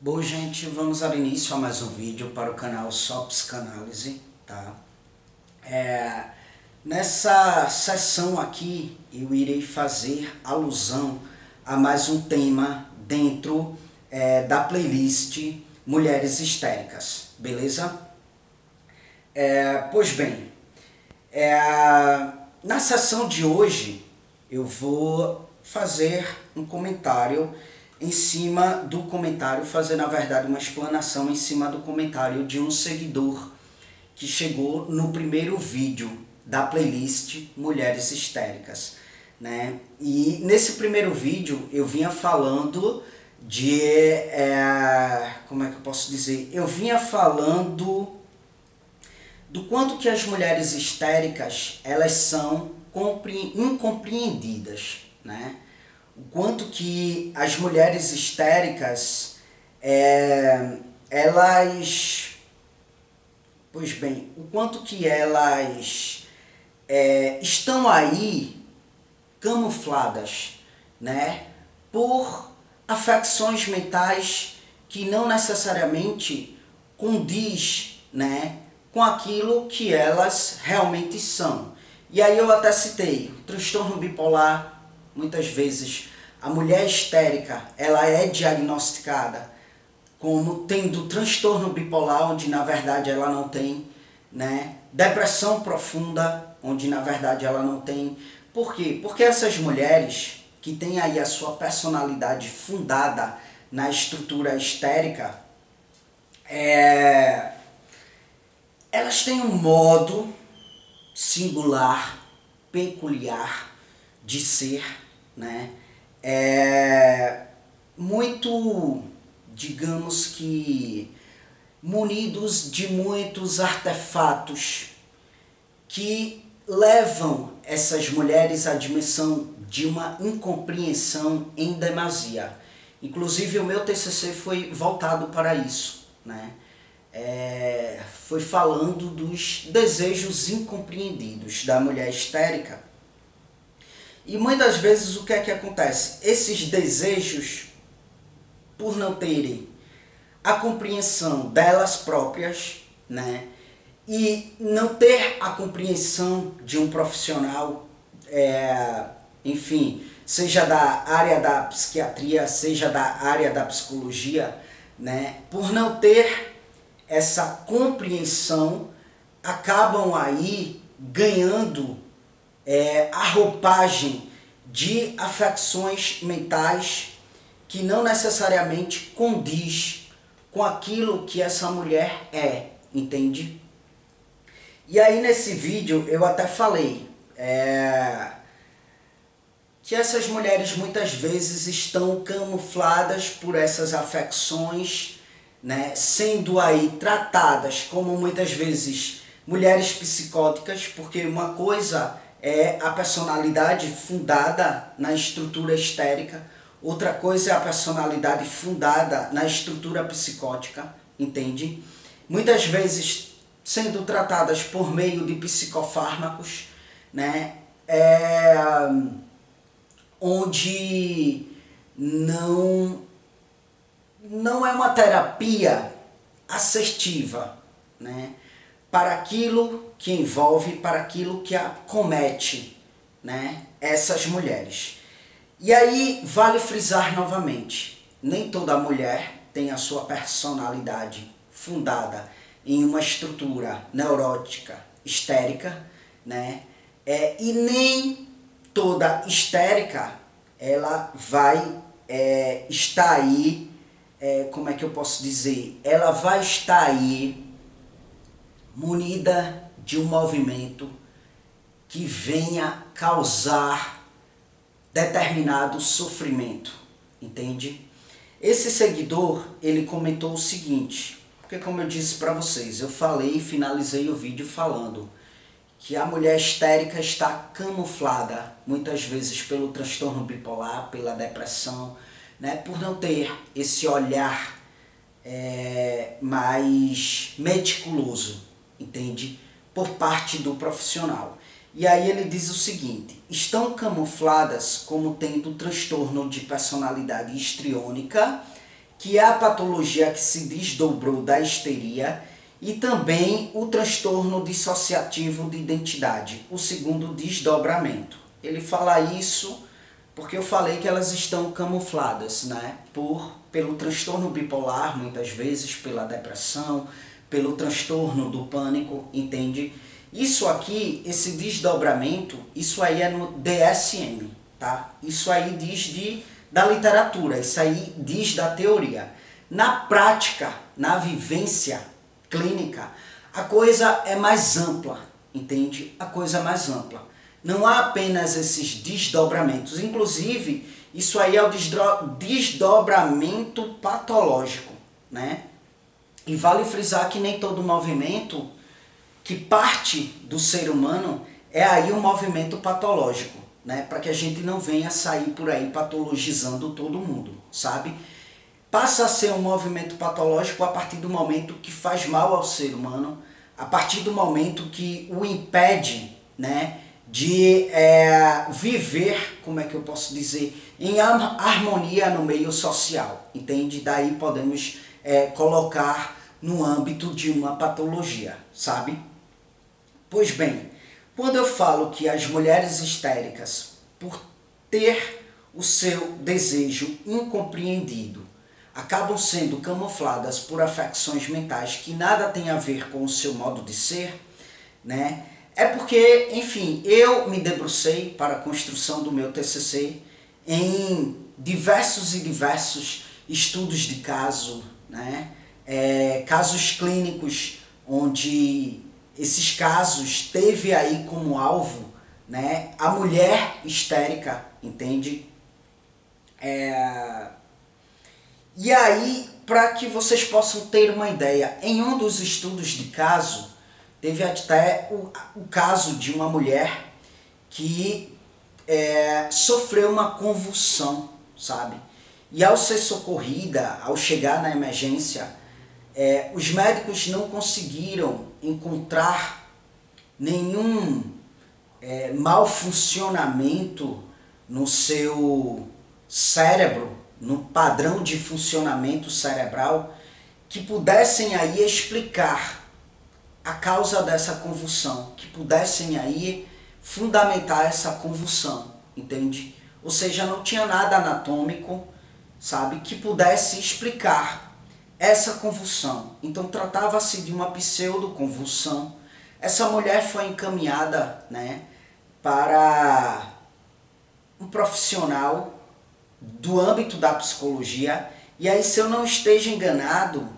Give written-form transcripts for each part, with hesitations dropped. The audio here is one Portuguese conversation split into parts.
Bom, gente, vamos dar início a mais um vídeo para o canal Só Psicanálise, tá? Nessa sessão aqui, eu irei fazer alusão a mais um tema dentro da playlist Mulheres Histéricas, beleza? Pois bem, na sessão de hoje, eu vou fazer um comentário em cima do comentário, fazer na verdade uma explanação em cima do comentário de um seguidor que chegou no primeiro vídeo da playlist Mulheres Histéricas, né? E nesse primeiro vídeo eu vinha falando de, como é que eu posso dizer? Eu vinha falando do quanto que as mulheres histéricas, elas são incompreendidas, né? O quanto que as mulheres histéricas, elas, pois bem, o quanto que elas estão aí camufladas, né, por afecções mentais que não necessariamente condiz, né, com aquilo que elas realmente são. E aí eu até citei, transtorno bipolar. Muitas vezes a mulher histérica, ela é diagnosticada como tendo transtorno bipolar, onde na verdade ela não tem, né? Depressão profunda, onde na verdade ela não tem. Por quê? Porque essas mulheres que têm aí a sua personalidade fundada na estrutura histérica, elas têm um modo singular, peculiar de ser, né? Muito, digamos que, munidos de muitos artefatos que levam essas mulheres à dimensão de uma incompreensão em demasia. Inclusive o meu TCC foi voltado para isso, né? Foi falando dos desejos incompreendidos da mulher histérica. E muitas vezes o que é que acontece? Esses desejos, por não terem a compreensão delas próprias, né, e não ter a compreensão de um profissional, enfim, seja da área da psiquiatria, seja da área da psicologia, né, por não ter essa compreensão, acabam aí ganhando a roupagem de afecções mentais que não necessariamente condiz com aquilo que essa mulher é, entende? E aí nesse vídeo eu até falei que essas mulheres muitas vezes estão camufladas por essas afecções, né, sendo aí tratadas como muitas vezes mulheres psicóticas, porque uma coisa é a personalidade fundada na estrutura histérica, outra coisa é a personalidade fundada na estrutura psicótica, entende? Muitas vezes sendo tratadas por meio de psicofármacos, né? Onde não é uma terapia assertiva, né, para aquilo que envolve, para aquilo que acomete, né, essas mulheres. E aí vale frisar novamente, nem toda mulher tem a sua personalidade fundada em uma estrutura neurótica, histérica, né, e nem toda histérica ela vai estar aí, como é que eu posso dizer? Ela vai estar aí munida de um movimento que venha causar determinado sofrimento, entende? Esse seguidor, ele comentou o seguinte, porque como eu disse para vocês, eu falei e finalizei o vídeo falando que a mulher histérica está camuflada muitas vezes pelo transtorno bipolar, pela depressão, né, por não ter esse olhar mais meticuloso, entende? Por parte do profissional. E aí ele diz o seguinte, estão camufladas como tendo transtorno de personalidade histriônica que é a patologia que se desdobrou da histeria, e também o transtorno dissociativo de identidade, o segundo desdobramento. Ele fala isso porque eu falei que elas estão camufladas, né? Pelo transtorno bipolar, muitas vezes, pela depressão, pelo transtorno do pânico, entende? Isso aqui, esse desdobramento, isso aí é no DSM, tá? Isso aí diz da literatura, isso aí diz da teoria. Na prática, na vivência clínica, a coisa é mais ampla, entende? A coisa é mais ampla. Não há apenas esses desdobramentos. Inclusive, isso aí é o desdobramento patológico, né? E vale frisar que nem todo movimento que parte do ser humano é aí um movimento patológico, né? Para que a gente não venha sair por aí patologizando todo mundo, sabe? Passa a ser um movimento patológico a partir do momento que faz mal ao ser humano, a partir do momento que o impede, né, de viver, como é que eu posso dizer, em harmonia no meio social, entende? Daí podemos colocar no âmbito de uma patologia, sabe? Pois bem, quando eu falo que as mulheres histéricas, por ter o seu desejo incompreendido, acabam sendo camufladas por afecções mentais que nada tem a ver com o seu modo de ser, né? É porque, enfim, eu me debrucei para a construção do meu TCC em diversos e diversos estudos de caso, né? Casos clínicos onde esses casos teve aí como alvo, né, a mulher histérica, entende? E aí, para que vocês possam ter uma ideia, em um dos estudos de caso, teve até o caso de uma mulher que sofreu uma convulsão, sabe? E ao ser socorrida, ao chegar na emergência, os médicos não conseguiram encontrar nenhum mau funcionamento no seu cérebro, no padrão de funcionamento cerebral, que pudessem aí explicar a causa dessa convulsão, que pudessem aí fundamentar essa convulsão, entende? Ou seja, não tinha nada anatômico, sabe, que pudesse explicar essa convulsão. Então tratava-se de uma pseudoconvulsão. Essa mulher foi encaminhada, né, para um profissional do âmbito da psicologia, e aí, se eu não esteja enganado,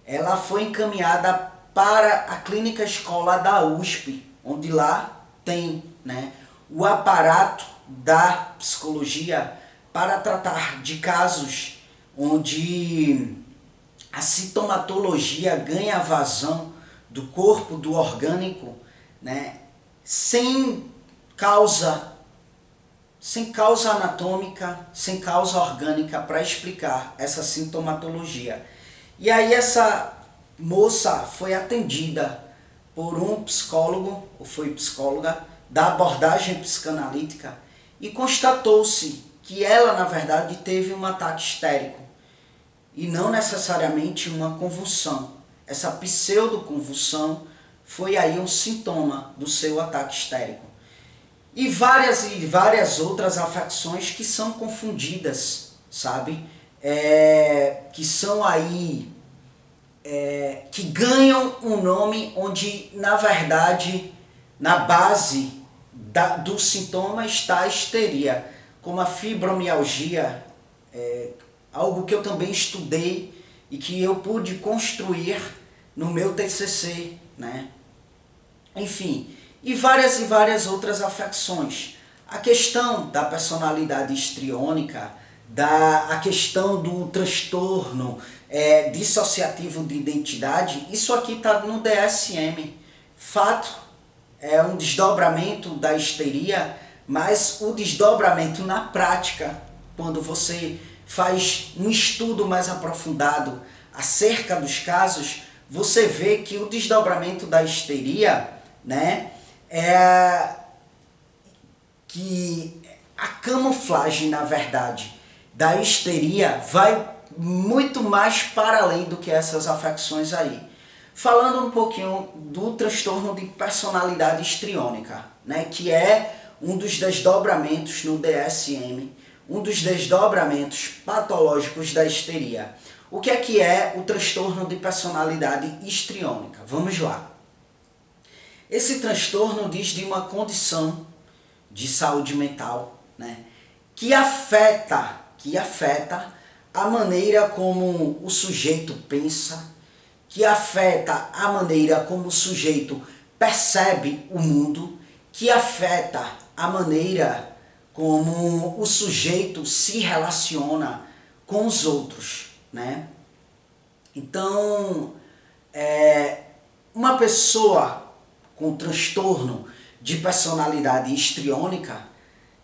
ela foi encaminhada para a clínica escola da USP, onde lá tem, né, o aparato da psicologia para tratar de casos onde a sintomatologia ganha vazão do corpo, do orgânico, né, sem causa anatômica, sem causa orgânica para explicar essa sintomatologia. E aí essa moça foi atendida por um psicólogo, ou foi psicóloga, da abordagem psicanalítica, e constatou-se que ela, na verdade, teve um ataque histérico e não necessariamente uma convulsão. Essa pseudoconvulsão foi aí um sintoma do seu ataque histérico. E várias outras afecções que são confundidas, sabe? Que são aí, que ganham um nome onde, na verdade, na base do sintoma está a histeria, como a fibromialgia, algo que eu também estudei e que eu pude construir no meu TCC, né? Enfim, e várias outras afecções. A questão da personalidade histriônica, a questão do transtorno dissociativo de identidade, isso aqui está no DSM. Fato, é um desdobramento da histeria, mas o desdobramento na prática, quando você faz um estudo mais aprofundado acerca dos casos, você vê que o desdobramento da histeria, né, que a camuflagem, na verdade, da histeria vai muito mais para além do que essas afecções aí. Falando um pouquinho do transtorno de personalidade histriônica, né, que é um dos desdobramentos no DSM, um dos desdobramentos patológicos da histeria. O que é o transtorno de personalidade histriônica? Vamos lá. Esse transtorno diz de uma condição de saúde mental, né, que afeta a maneira como o sujeito pensa, que afeta a maneira como o sujeito percebe o mundo, que afeta a maneira como o sujeito se relaciona com os outros, né? Então, uma pessoa com transtorno de personalidade histriônica,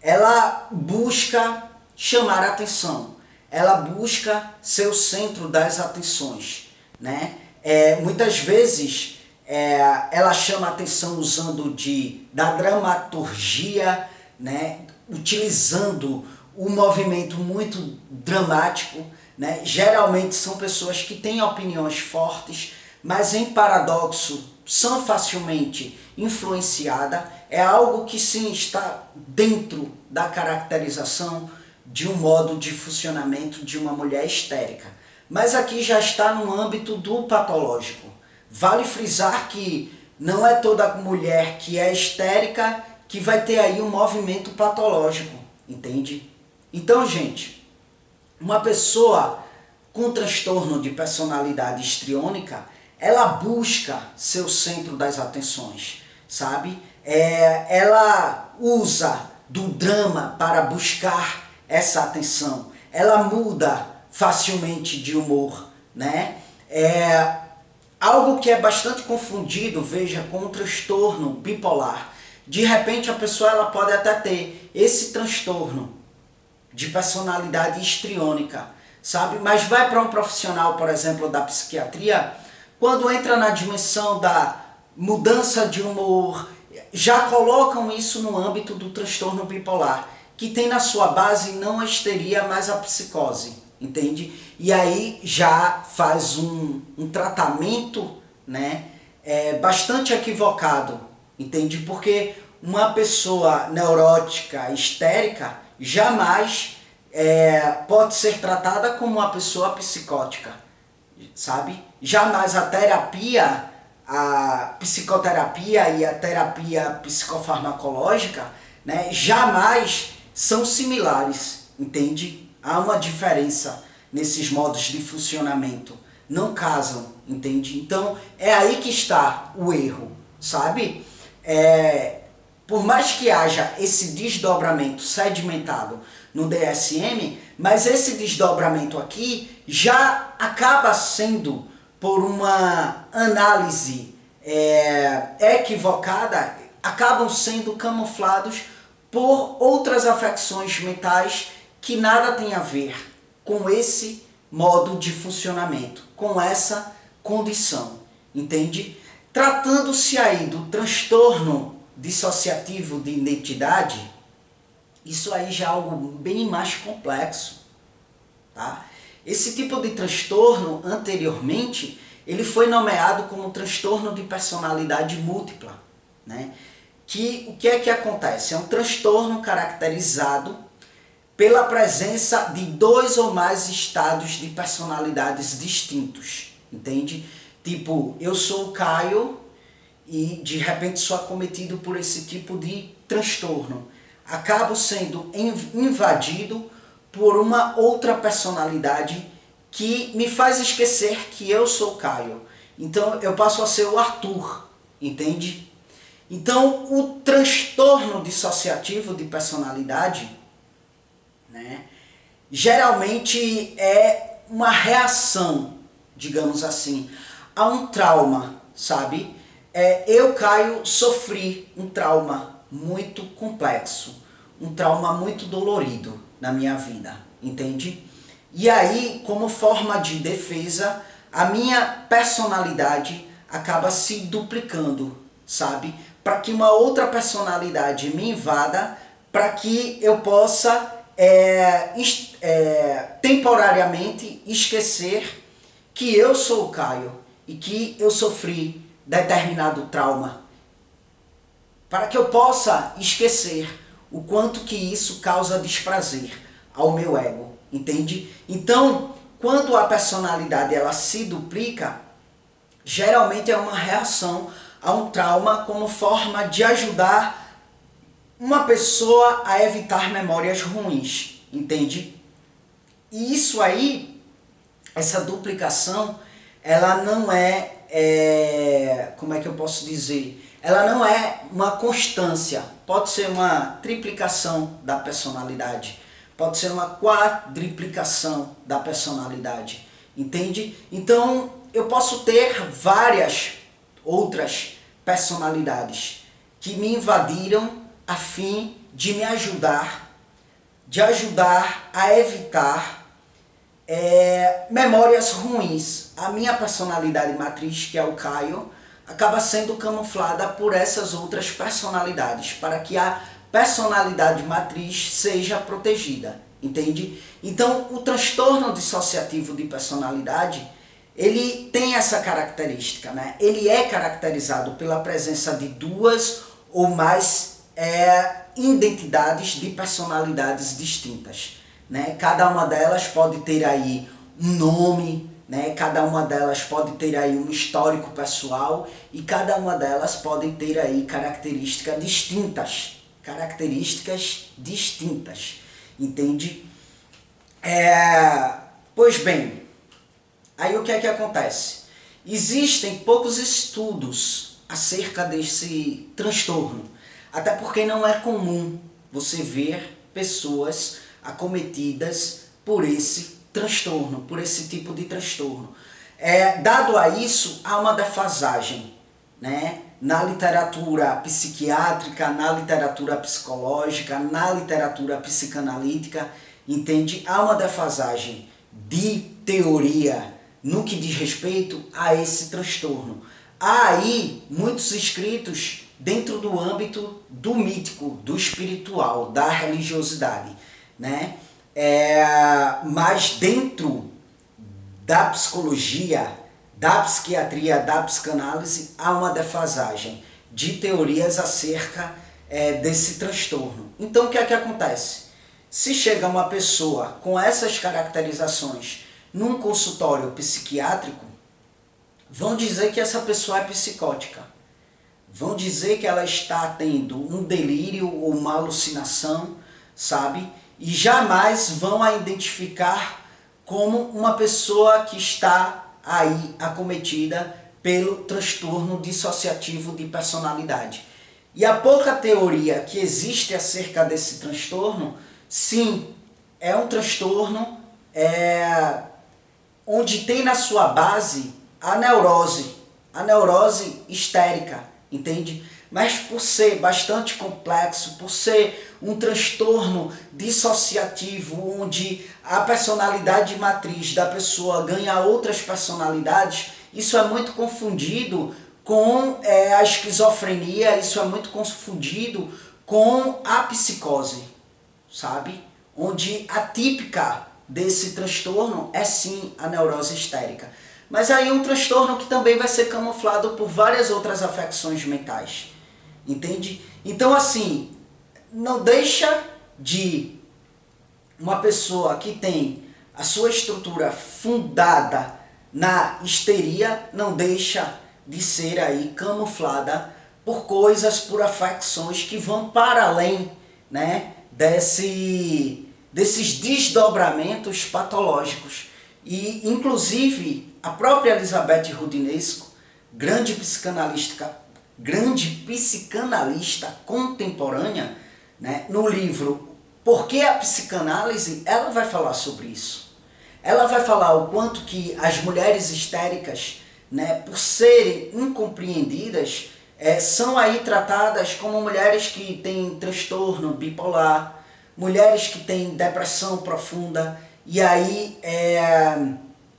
ela busca chamar atenção, ela busca ser o centro das atenções, né? Muitas vezes ela chama atenção usando da dramaturgia, né? Utilizando um movimento muito dramático, né? Geralmente são pessoas que têm opiniões fortes, mas em paradoxo são facilmente influenciadas. É algo que sim está dentro da caracterização de um modo de funcionamento de uma mulher histérica. Mas aqui já está no âmbito do patológico. Vale frisar que não é toda mulher que é histérica que vai ter aí um movimento patológico, entende? Então, gente, uma pessoa com transtorno de personalidade histriônica, ela busca ser o centro das atenções, sabe? Ela usa do drama para buscar essa atenção. Ela muda facilmente de humor, né? Algo que é bastante confundido, veja, com um transtorno bipolar. De repente a pessoa ela pode até ter esse transtorno de personalidade histriônica, sabe? Mas vai para um profissional, por exemplo, da psiquiatria, quando entra na dimensão da mudança de humor, já colocam isso no âmbito do transtorno bipolar, que tem na sua base não a histeria, mas a psicose, entende? E aí já faz um tratamento, né, bastante equivocado, entende? Porque uma pessoa neurótica, histérica, jamais pode ser tratada como uma pessoa psicótica, sabe? Jamais a terapia, a psicoterapia e a terapia psicofarmacológica, né, jamais são similares, entende? Há uma diferença nesses modos de funcionamento, não casam, entende? Então é aí que está o erro, sabe? Por mais que haja esse desdobramento sedimentado no DSM, mas esse desdobramento aqui já acaba sendo, por uma análise equivocada, acabam sendo camuflados por outras afecções mentais que nada tem a ver com esse modo de funcionamento, com essa condição, entende? Tratando-se aí do transtorno dissociativo de identidade, isso aí já é algo bem mais complexo, tá? Esse tipo de transtorno, anteriormente, ele foi nomeado como transtorno de personalidade múltipla, né? O que é que acontece? É um transtorno caracterizado pela presença de 2 ou mais estados de personalidades distintos, entende? Tipo, eu sou o Caio e de repente sou acometido por esse tipo de transtorno. Acabo sendo invadido por uma outra personalidade que me faz esquecer que eu sou o Caio. Então eu passo a ser o Arthur, entende? Então o transtorno dissociativo de personalidade, né, geralmente é uma reação, digamos assim, a um trauma, sabe? Eu, Caio, sofri um trauma muito complexo, um trauma muito dolorido na minha vida, entende? E aí, como forma de defesa, a minha personalidade acaba se duplicando, sabe? Para que uma outra personalidade me invada, para que eu possa temporariamente esquecer que eu sou o Caio e que eu sofri determinado trauma, para que eu possa esquecer o quanto que isso causa desprazer ao meu ego, entende? Então, quando a personalidade ela se duplica, geralmente é uma reação a um trauma como forma de ajudar uma pessoa a evitar memórias ruins, entende? E isso aí, essa duplicação, ela não como é que eu posso dizer? Ela não é uma constância, pode ser uma triplicação da personalidade, pode ser uma quadriplicação da personalidade, entende? Então, eu posso ter várias outras personalidades que me invadiram a fim de me ajudar, a evitar memórias ruins. A minha personalidade matriz, que é o Caio, acaba sendo camuflada por essas outras personalidades, para que a personalidade matriz seja protegida, entende? Então, o transtorno dissociativo de personalidade, ele tem essa característica, né? Ele é caracterizado pela presença de duas ou mais identidades de personalidades distintas, né? Cada uma delas pode ter aí um nome, né? Cada uma delas pode ter aí um histórico pessoal e cada uma delas pode ter aí características distintas, entende? Pois bem, aí o que é que acontece? Existem poucos estudos acerca desse transtorno, até porque não é comum você ver pessoas acometidas por esse transtorno, por esse tipo de transtorno. Dado a isso, há uma defasagem, né? Na literatura psiquiátrica, na literatura psicológica, na literatura psicanalítica, entende? Há uma defasagem de teoria no que diz respeito a esse transtorno. Há aí muitos escritos dentro do âmbito do mítico, do espiritual, da religiosidade, né? Mas dentro da psicologia, da psiquiatria, da psicanálise, há uma defasagem de teorias acerca desse transtorno. Então o que é que acontece? Se chega uma pessoa com essas caracterizações num consultório psiquiátrico, vão dizer que essa pessoa é psicótica. Vão dizer que ela está tendo um delírio ou uma alucinação, sabe? E jamais vão a identificar como uma pessoa que está aí acometida pelo transtorno dissociativo de personalidade. E a pouca teoria que existe acerca desse transtorno, sim, é um transtorno onde tem na sua base a neurose histérica, entende? Mas por ser bastante complexo, por ser um transtorno dissociativo, onde a personalidade matriz da pessoa ganha outras personalidades, isso é muito confundido com a esquizofrenia, isso é muito confundido com a psicose, sabe? Onde a típica desse transtorno é sim a neurose histérica. Mas aí é um transtorno que também vai ser camuflado por várias outras afecções mentais, entende? Então assim, não deixa de uma pessoa que tem a sua estrutura fundada na histeria, não deixa de ser aí camuflada por coisas, por afecções que vão para além, né, desses desdobramentos patológicos. E inclusive a própria Elizabeth Roudinesco, grande psicanalista contemporânea, né, no livro Por que a Psicanálise, ela vai falar sobre isso. Ela vai falar o quanto que as mulheres histéricas, né, por serem incompreendidas, são aí tratadas como mulheres que têm transtorno bipolar, mulheres que têm depressão profunda, e aí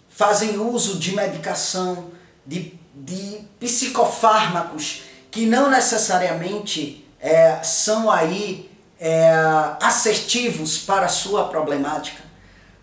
fazem uso de medicação, de psicofármacos, que não necessariamente são aí assertivos para a sua problemática.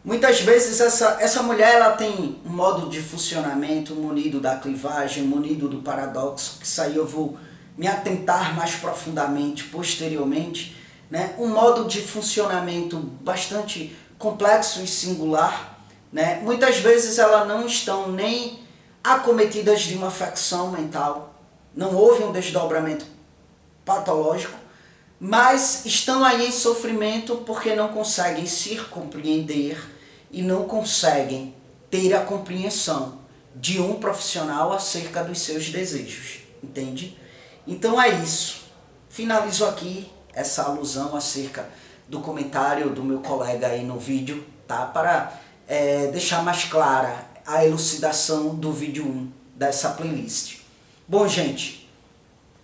Muitas vezes essa mulher ela tem um modo de funcionamento munido da clivagem, munido do paradoxo, que isso aí eu vou me atentar mais profundamente posteriormente, né? Um modo de funcionamento bastante complexo e singular, né? Muitas vezes elas não estão nem acometidas de uma afecção mental, não houve um desdobramento patológico, mas estão aí em sofrimento porque não conseguem se compreender e não conseguem ter a compreensão de um profissional acerca dos seus desejos, entende? Então é isso. Finalizo aqui essa alusão acerca do comentário do meu colega aí no vídeo, tá? Para deixar mais clara a elucidação do vídeo 1 dessa playlist. Bom, gente,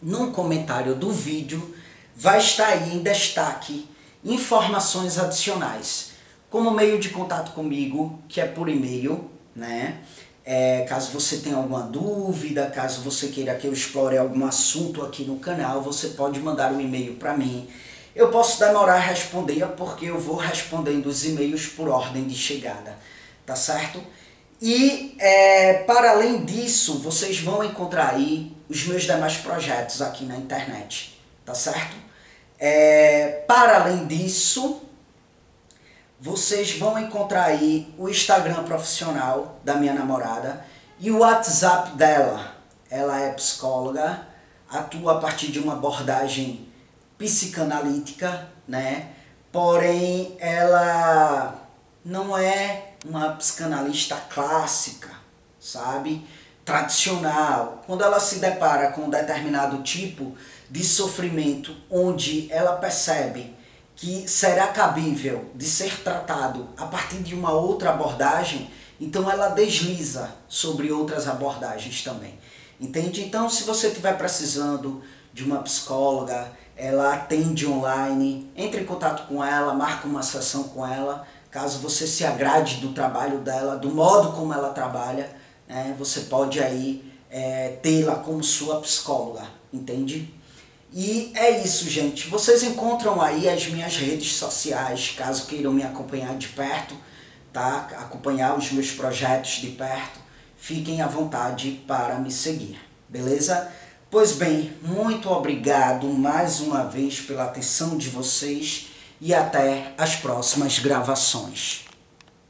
no comentário do vídeo vai estar aí em destaque informações adicionais, como meio de contato comigo, que é por e-mail, né? Caso você tenha alguma dúvida, caso você queira que eu explore algum assunto aqui no canal, você pode mandar um e-mail para mim. Eu posso demorar a responder, porque eu vou respondendo os e-mails por ordem de chegada, tá certo? E para além disso, vocês vão encontrar aí os meus demais projetos aqui na internet, tá certo? Para além disso, vocês vão encontrar aí o Instagram profissional da minha namorada e o WhatsApp dela. Ela é psicóloga, atua a partir de uma abordagem psicanalítica, né? Porém, ela não é uma psicanalista clássica, sabe? Tradicional. Quando ela se depara com um determinado tipo de sofrimento onde ela percebe que será cabível de ser tratado a partir de uma outra abordagem, então ela desliza sobre outras abordagens também. Entende? Então, se você estiver precisando de uma psicóloga, ela atende online, entre em contato com ela, marca uma sessão com ela. Caso você se agrade do trabalho dela, do modo como ela trabalha, né, você pode aí tê-la como sua psicóloga, entende? E é isso, gente. Vocês encontram aí as minhas redes sociais, caso queiram me acompanhar de perto, tá? Acompanhar os meus projetos de perto. Fiquem à vontade para me seguir, beleza? Pois bem, muito obrigado mais uma vez pela atenção de vocês e até as próximas gravações.